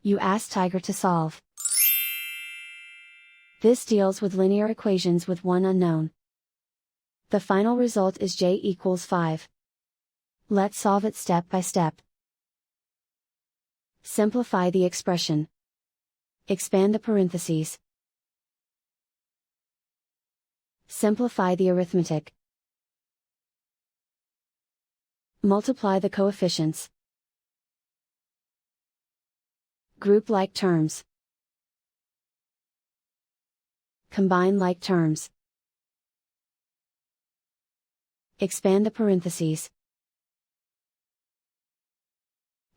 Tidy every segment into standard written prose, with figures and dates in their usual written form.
You ask Tiger to solve. This deals with linear equations with one unknown. The final result is j equals 5. Let's solve it step by step. Simplify the expression. Expand the parentheses. Simplify the arithmetic. Multiply the coefficients. Group like terms. Combine like terms. Expand the parentheses.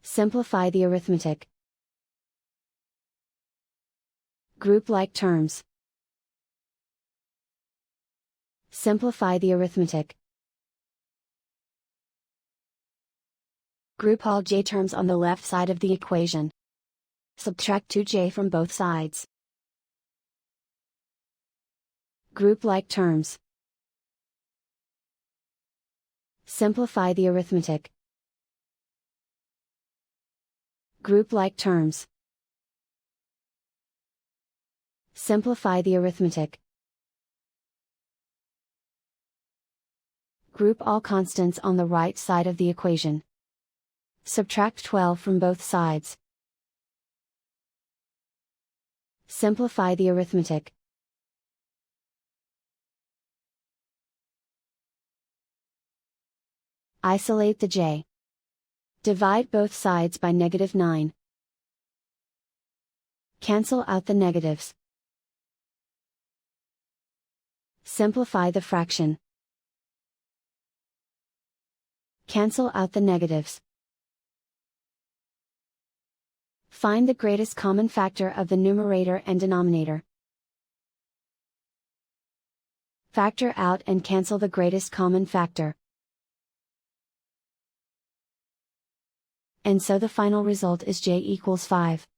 Simplify the arithmetic. Group like terms. Simplify the arithmetic. Group all j terms on the left side of the equation. Subtract 2j from both sides. Group like terms. Simplify the arithmetic. Group like terms. Simplify the arithmetic. Group all constants on the right side of the equation. Subtract 12 from both sides. Simplify the arithmetic. Isolate the j. Divide both sides by -9. Cancel out the negatives. Simplify the fraction. Cancel out the negatives. Find the greatest common factor of the numerator and denominator. Factor out and cancel the greatest common factor. And so the final result is j equals 5.